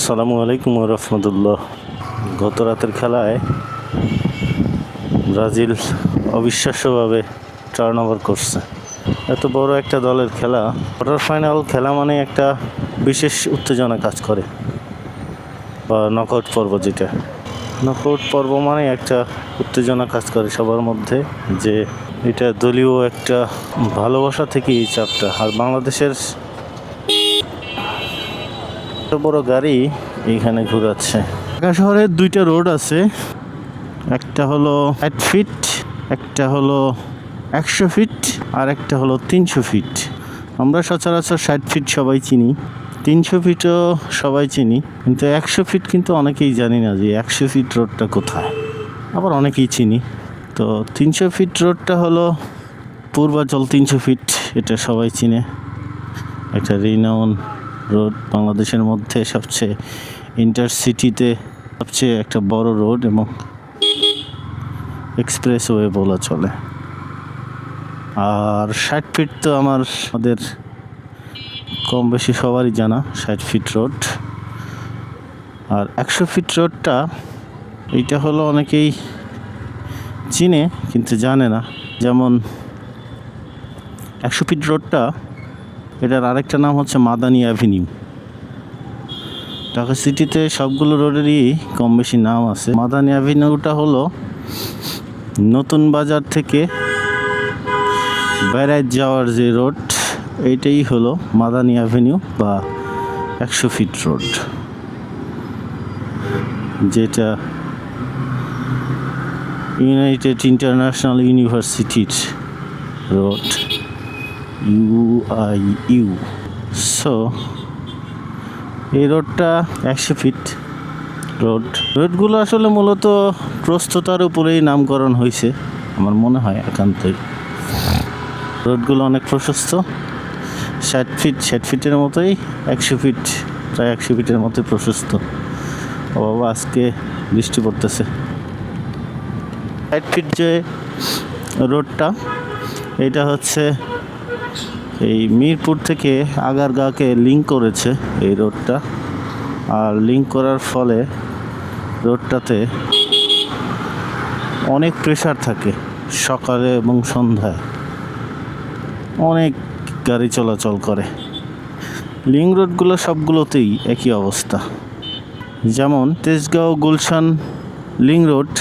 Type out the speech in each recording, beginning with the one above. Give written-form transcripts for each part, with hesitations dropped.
আসসালামু আলাইকুম রহমতুল্লাহ। গত রাতের খেলায় ব্রাজিল অবিশ্বাস্যভাবে টার্ন ওভার করছে। এত বড় একটা দলের খেলা, কোয়ার্টার ফাইনাল খেলা মানে একটা বিশেষ উত্তেজনা কাজ করে, বা নকআউট পর্ব, যেটা নকআউট পর্ব মানে একটা উত্তেজনা কাজ করে সবার মধ্যে, যে এটা দলীয় একটা ভালোবাসা থেকে এই চাপটা। আর বাংলাদেশের বড় গাড়ি এইখানে ঘুরাচ্ছে। ঢাকা শহরে দুইটা রোড আছে, একটা হলো 60 ফিট, একটা হলো 100 ফিট, আর একটা হলো 300 ফিট। আমরা সচরাচর 60 ফিট সবাই চিনি, 300 ফিটও সবাই চিনি, কিন্তু 100 ফিট কিন্তু অনেকেই জানি না যে 100 ফিট রোডটা কোথায়। আবার অনেকেই চিনি। তো 300 ফিট রোডটা হলো পূর্বাচল 300 ফিট, এটা সবাই চিনে। একটা রিনাউন রোড, বাংলাদেশের মধ্যে সবচেয়ে ইন্টারসিটিতে সবচেয়ে একটা বড় রোড এবং এক্সপ্রেসওয়ে বলা চলে। আর 60 ফিট তো আমাদের কম বেশি সবারই জানা, 60 ফিট রোড। আর 100 ফিট রোডটা, এইটা হলো অনেকেই চিনে কিন্তু জানে না। যেমন 100 ফিট রোডটা, এটার আরেকটা নাম হচ্ছে মাদানী অ্যাভিনিউ। ঢাকা সিটিতে সবগুলো রোডেরই কম বেশি নাম আছে। মাদানী অ্যাভিনিউটা হলো নতুন বাজার থেকে বেড়ায় যাওয়ার যে রোড, এইটাই হলো মাদানী অ্যাভিনিউ বা 100 ফিট রোড, যেটা ইউনাইটেড ইন্টারন্যাশনাল ইউনিভার্সিটির রোড, UIU। সো এই রোডটা 100 ফিট রোডগুলো আসলে মূলত প্রস্থতার উপরেই নামকরণ হয়েছে আমার মনে হয় একান্তই। রোডগুলো অনেক প্রশস্ত, 60 ফিটের মতোই, 100 ফিট প্রায় 100 ফিটের মতোই প্রশস্ত। ও বাবা, আজকে বৃষ্টি পড়তেছে। 60 ফিট যে রোডটা, এটা হচ্ছে এই মিরপুর থেকে আগারগাঁওকে লিঙ্ক করেছে এই রোডটা। আর লিঙ্ক করার ফলে রোডটাতে অনেক প্রেসার থাকে, সকালে এবং সন্ধ্যায় অনেক গাড়ি চলাচল করে। লিঙ্ক রোডগুলো সবগুলোতেই একই অবস্থা। যেমন তেজগাঁও গুলশান লিঙ্ক রোড,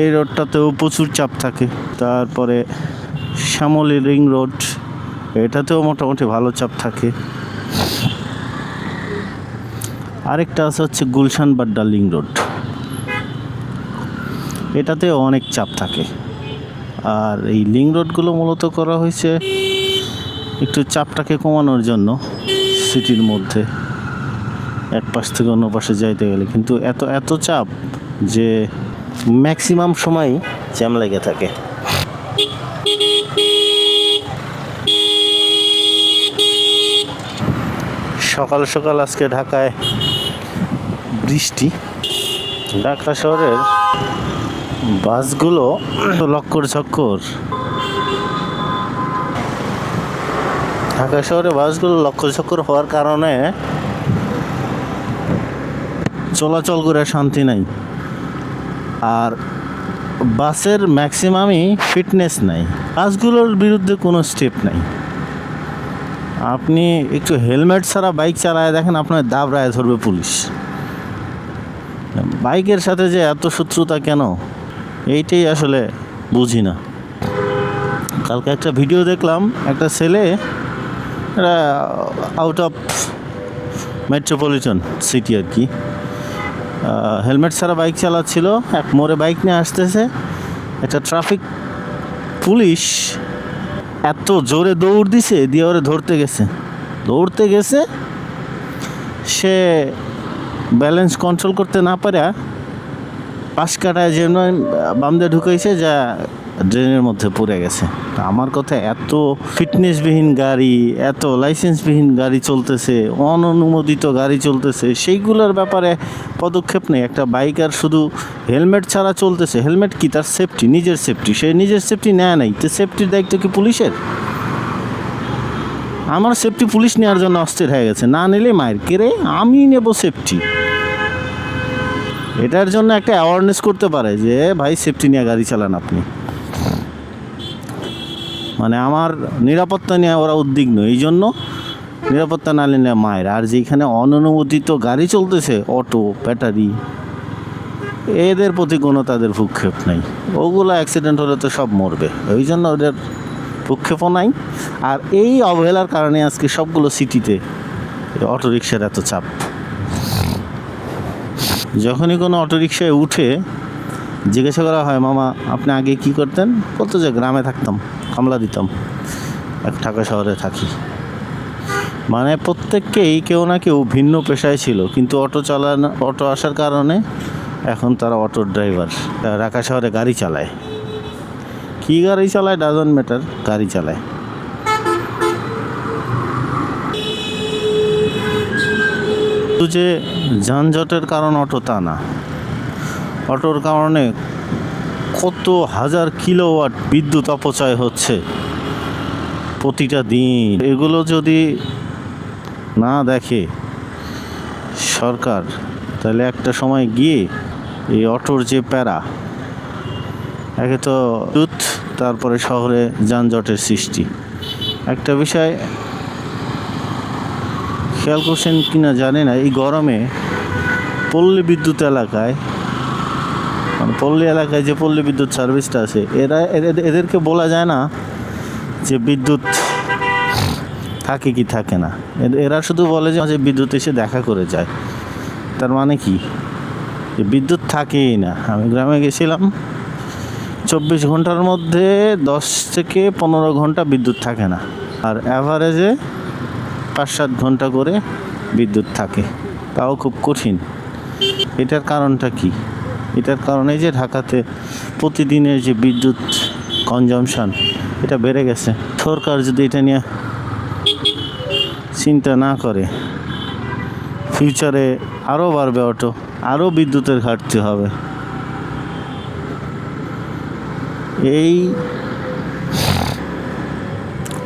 এই রোডটাতেও প্রচুর চাপ থাকে। তারপরে শ্যামলী লিঙ্ক রোড, এটাতেও মোটামুটি ভালো চাপ থাকে। আরেকটা আছে হচ্ছে গুলশান বাড্ডা লিঙ্ক রোড, এটাতেও অনেক চাপ থাকে। আর এই লিঙ্ক রোডগুলো মূলত করা হয়েছে একটু চাপটাকে কমানোর জন্য সিটির মধ্যে, এক পাশ থেকে অন্য পাশে যাইতে গেলে। কিন্তু এত চাপ যে ম্যাক্সিমাম সময় জ্যাম লেগে থাকে। সকাল সকাল আজকে ঢাকায় বৃষ্টি। ঢাকা শহরের বাসগুলো লক্কর ঝক্কর, ঢাকা শহরে বাসগুলো লক্কর ঝক্কর হওয়ার কারণে চলাচল করে শান্তি নাই। আর বাসের ম্যাক্সিমামই ফিটনেস নাই, বাসগুলোর বিরুদ্ধে কোনো স্টেপ নাই। আপনি একটু হেলমেট ছাড়া বাইক চালায় দেখেন, আপনার দাবড়ায় ধরবে পুলিশ। বাইকের সাথে যে এত শত্রুতা কেন, এইটাই আসলে বুঝি না। কালকে একটা ভিডিও দেখলাম, একটা ছেলে আউট অফ মেট্রোপলিটন সিটি আর কি, হেলমেট ছাড়া বাইক চালাচ্ছিল। এক মোড়ে বাইক নিয়ে আসতেছে, একটা ট্রাফিক পুলিশ এত জোরে দৌড় দিছে, দিয়ে ওরে দৌড়তে গেছে, সে ব্যালেন্স কন্ট্রোল করতে না পারে পাশ কাটায় যেন বাম দিয়ে ঢুকাইছে, যা ড্রেনের মধ্যে পড়ে গেছে। আমার কথা, এত ফিটনেসবিহীন গাড়ি, এত লাইসেন্সবিহীন গাড়ি চলতেছে, অননুমোদিত গাড়ি চলতেছে, সেইগুলোর ব্যাপারে পদক্ষেপ নেই। একটা বাইকার শুধু হেলমেট ছাড়া চলতেছে, হেলমেট কি তার সেফটি, নিজের সেফটি, সে নিজের সেফটি নেয় নাই, তো সেফটির দায়িত্ব কি পুলিশের? আমার সেফটি পুলিশ নেওয়ার জন্য অস্থির হয়ে গেছে, না নিলে মায়ের কেড়ে আমি নেব সেফটি। এটার জন্য একটা অ্যাওয়ারনেস করতে পারে যে ভাই সেফটি নিয়ে গাড়ি চালান আপনি। মানে আমার নিরাপত্তা নিয়ে ওরা উদ্বিগ্ন, এই জন্য নিরাপত্তা না নিলে মায়ের। আর যেখানে অননুমোদিত গাড়ি চলতেছে, অটো, ব্যাটারি, এদের প্রতি কোনো তাদের ভূক্ষেপ নাই। ওগুলো অ্যাক্সিডেন্ট হলে তো সব মরবে, ওই জন্য ওদের ভূক্ষেপও নাই। আর এই অবহেলার কারণে আজকে সবগুলো সিটিতে অটোরিকশার এত চাপ। যখনই কোনো অটোরিকশায় উঠে জিজ্ঞাসা করা হয়, মামা আপনি আগে কি করতেন? বলতো যে গ্রামে থাকতাম, কামলা দিতাম, ঢাকা শহরে থাকি। মানে প্রত্যেককেই কেউ না কেউ ভিন্ন পেশায় ছিল, কিন্তু অটো আসার কারণে এখন তারা অটোর ড্রাইভার, ঢাকা শহরে গাড়ি চালায়। কী গাড়ি চালায় ডাজন্ট ম্যাটার, গাড়ি চালায়। যে যানজটের কারণ অটো তা না, অটোর কারণে কত হাজার কিলোওয়াট বিদ্যুৎ অপচয় হচ্ছে প্রতিটা দিন। এগুলো যদি না দেখে সরকার, তাহলে একটা সময় গিয়ে এই অটোর যে প্যারা, একে তো বিদ্যুৎ, তারপরে শহরে যানজটের সৃষ্টি। একটা বিষয় খেয়াল করছেন কিনা জানি না, এই গরমে পল্লী বিদ্যুৎ এলাকায়, মানে পল্লী এলাকায় যে পল্লী বিদ্যুৎ সার্ভিসটা আছে, এদেরকে বলা যায় না যে বিদ্যুৎ থাকে কি থাকে না। এরা শুধু বলে যে বিদ্যুৎ এসে দেখা করে যায়। তার মানে কি, যে বিদ্যুৎ থাকেই না। আমি গ্রামে গেছিলাম, 24 ঘন্টার মধ্যে 10 থেকে 15 ঘন্টা বিদ্যুৎ থাকে না, আর অ্যাভারেজে 5-7 ঘন্টা করে বিদ্যুৎ থাকে, তাও খুব কঠিন। এটার কারণটা কি? এটার কারণে যে ঢাকাতে প্রতিদিনের যে বিদ্যুৎ কনজামশন, এটা বেড়ে গেছে। সরকার যদি এটা নিয়ে চিন্তা না করে, ফিউচারে আরও বাড়বে অটো, আরও বিদ্যুতের ঘাটতি হবে। এই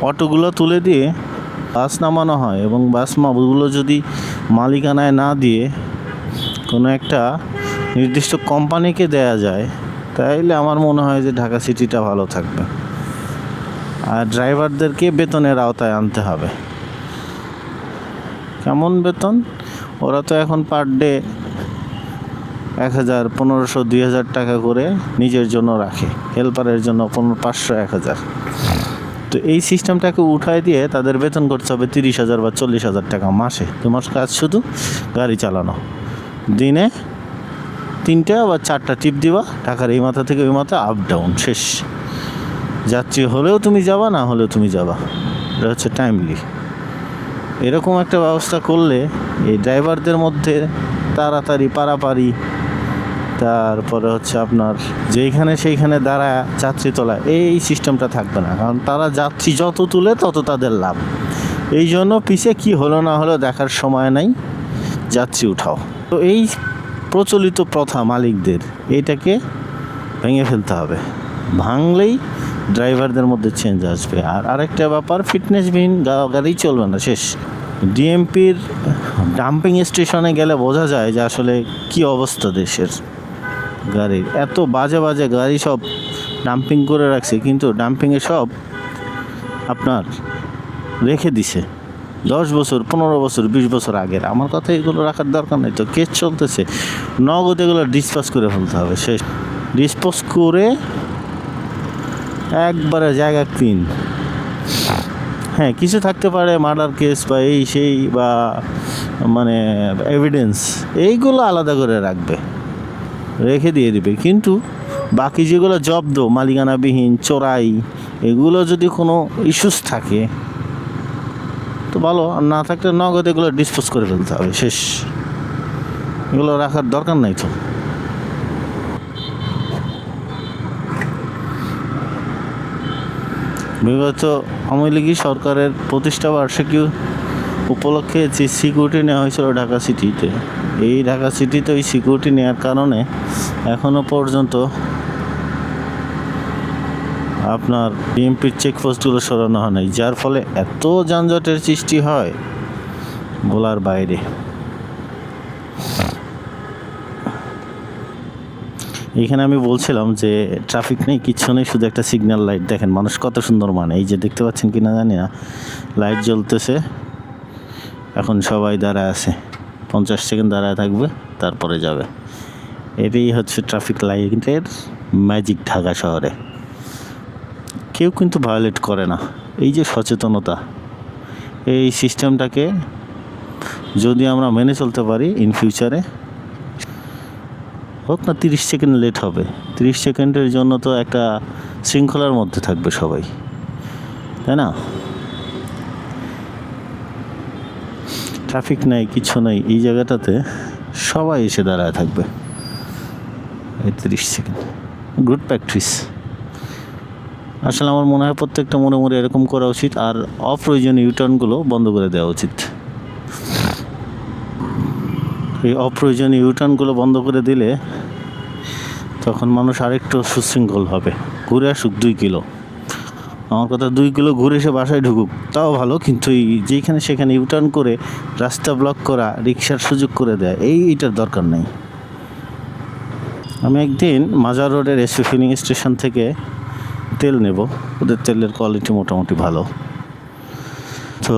অটোগুলো তুলে দিয়ে বাস নামানো হয়, এবং বাসগুলো যদি মালিকানায় না দিয়ে কোনো একটা নির্দিষ্ট কোম্পানিকে দেয়া যায়, তাইলে আমার মনে হয় যে ঢাকা সিটিটা ভালো থাকবে। আর ড্রাইভারদেরকে বেতনের আওতায় আনতে হবে। কেমন বেতন? ওরা তো এখন পার ডে 1000, 1500, 2000 টাকা করে নিজের জন্য রাখে, হেল্পারের জন্য 500, 1000। তো এই সিস্টেমটাকে উঠায় দিয়ে তাদের বেতন করতে হবে 30,000 বা 40,000 টাকা মাসে। তোমার কাজ শুধু গাড়ি চালানো, দিনে 3টা বা 4টা টিপ দিবা, ঢাকার এই মাথা থেকে ওই মাথা, আপ ডাউন, শেষ। যাত্রী হলেও তুমি যাবা, না হলেও তুমি যাবা। এটা হচ্ছে টাইমলি। এরকম একটা ব্যবস্থা করলে এই ড্রাইভারদের মধ্যে তাড়াতাড়ি পারাপারি, তারপরে হচ্ছে আপনার যেইখানে সেইখানে দাঁড়া যাত্রী তোলা, এই সিস্টেমটা থাকবে না। কারণ তারা যাত্রী যত তুলে তত তাদের লাভ। এই জন্য পিছে কি হলো না হলো দেখার সময় নাই, যাত্রী উঠাও। তো এই প্রচলিত প্রথা মালিকদের, এইটাকে ভেঙে ফেলতে হবে। ভাঙলেই ড্রাইভারদের মধ্যে চেঞ্জ আসবে। আর আরেকটা ব্যাপার, ফিটনেসবিহীন গাড়ি চলবে না, শেষ। ডিএমপির ডাম্পিং স্টেশনে গেলে বোঝা যায় যে আসলে কি অবস্থা দেশের গাড়ির। এত বাজে বাজে গাড়ি সব ডাম্পিং করে রাখছে, কিন্তু ডাম্পিংয়ে সব আপনার রেখে দিছে 10 বছর, 15 বছর, 20 বছর আগের। আমার কথা, এগুলো রাখার দরকার নেই। তো কেস চলতেছে, নগদ এগুলো ডিসপোজ করে ফেলতে হবে, শেষ। ডিসপোজ করে একবারে জায়গা ক্লিন। হ্যাঁ, কিছু থাকতে পারে মার্ডার কেস বা এই সেই, বা মানে এভিডেন্স, এইগুলো আলাদা করে রাখবে, রেখে দিয়ে দিবে। কিন্তু বাকি যেগুলো জব্দ, মালিকানাবিহীন, চোরাই, এগুলো যদি কোনো ইস্যুস থাকে তো ভালো, আর না থাকলে নগদ এগুলো ডিসপোজ করে ফেলতে হবে, শেষ। এগুলো রাখার দরকার নাই তো। বিগত আওয়ামী লীগ সরকারের প্রতিষ্ঠা বার্ষিকী উপলক্ষে যে সিকিউরিটি নেওয়া হয়েছিল ঢাকা সিটিতে, এই ঢাকা সিটিতে ওই সিকিউরিটি নেওয়ার কারণে এখনও পর্যন্ত আপনার বিএমপির চেকপোস্টগুলো সরানো হয় নাই, যার ফলে এত যানজটের সৃষ্টি হয় বলার বাইরে। এখানে আমি বলছিলাম যে ট্রাফিক নেই, কিচ্ছু নেই, শুধু একটা সিগন্যাল লাইট। দেখেন মানুষ কত সুন্দর, মানে এই যে দেখতে পাচ্ছেন কিনা জানি না, লাইট জ্বলতেছে। এখন সবাই দাঁড়ায় আছে, 50 সেকেন্ড দাঁড়ায় থাকবে, তারপরে যাবে। এটাই হচ্ছে ট্রাফিক লাইটের ম্যাজিক ঢাকা শহরে। কেউ কিন্তু ভায়োলেট করে না। এই যে সচেতনতা, এই সিস্টেমটাকে যদি আমরা মেনে চলতে পারি, ইন ফিউচারে হোক না 30 সেকেন্ড লেট হবে, 30 সেকেন্ডের জন্য তো একটা শৃঙ্খলার মধ্যে থাকবে সবাই, তাই না? ট্রাফিক নাই, কিছু নেই, এই জায়গাটাতে সবাই এসে দাঁড়ায় থাকবে। এই 30 সেকেন্ড গুড প্র্যাকটিস। আসলে আমার মনে হয় প্রত্যেকটা মোড়ে এরকম করা উচিত, আর অপ্রয়োজনীয় ইউটার্নগুলো বন্ধ করে দেওয়া উচিত। এই অপ্রয়োজনীয় ইউটার্নগুলো বন্ধ করে দিলে তখন মানুষ আরেকটু সুশৃঙ্খল হবে। ঘুরে আসুক 2 কিলো, আমার কথা 2 কিলো ঘুরে এসে বাসায় ঢুকুক, তাও ভালো। কিন্তু এই যেখানে সেখানে ইউটার্ন করে রাস্তা ব্লক করা, রিক্সার সুযোগ করে দেয়, এইটার দরকার নেই। আমি একদিন মাজার রোডের এসপি ফিলিং স্টেশন থেকে তেল নেব, ওদের তেলের কোয়ালিটি মোটামুটি ভালো। তো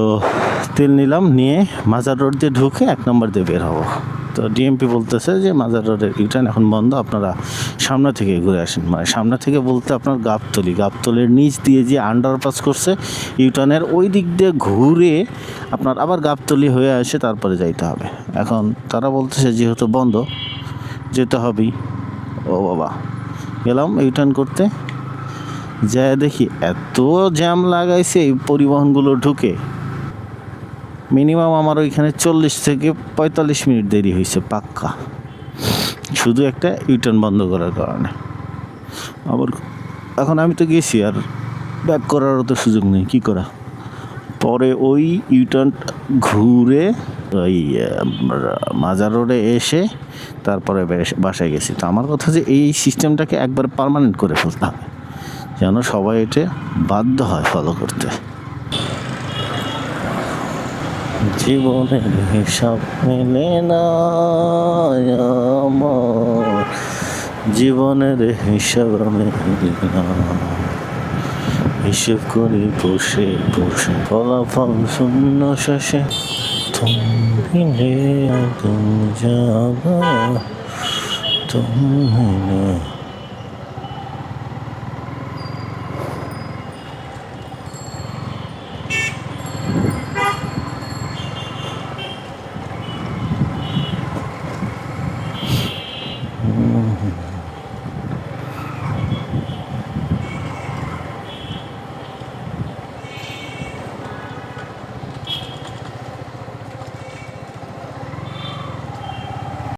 তেল নিলাম, নিয়ে মাজার রোড দিয়ে ঢুকে 1 নম্বর দিয়ে বের হবো। তো ডিএমপি বলতেছে যে মাজার রোডের ইউটার্ন এখন বন্ধ, আপনারা সামনে থেকে ঘুরে আসেন। মানে সামনে থেকে বলতে আপনার গাবতলির নিচ দিয়ে যে আন্ডারপাস করছে, ইউটার্নের ওই দিক দিয়ে ঘুরে আপনার আবার গাবতলি হয়ে আসে, তারপরে যাইতে হবে। এখন তারা বলতেছে যেহেতু বন্ধ, যেতে হবেই। ও বাবা, গেলাম ইউটার্ন করতে, যায় দেখি এত জ্যাম লাগাইছে এই পরিবহনগুলো ঢুকে, মিনিমাম আমার ওইখানে 40 থেকে 45 মিনিট দেরি হয়েছে পাক্কা, শুধু একটা ইউটার্ন বন্ধ করার কারণে। আবার এখন আমি তো গেছি, আর ব্যাক করারও তো সুযোগ নেই, কী করা। পরে ওই ইউটার্ন ঘুরে ওই মাজার রোডে এসে তারপরে বাসায় গেছি। তো আমার কথা যে এই সিস্টেমটাকে একবার পার্মানেন্ট করে ফেলতে হবে, যেন সবাই এটা বাধ্য হয় ফলো করতে। জীবনের হিসাব মেলে না আমার, জীবনের হিসাব মেলে না, হিসেব করি বসে বসে, ফলাফল শূন্য শেষে। তুমি যাবা, তুমি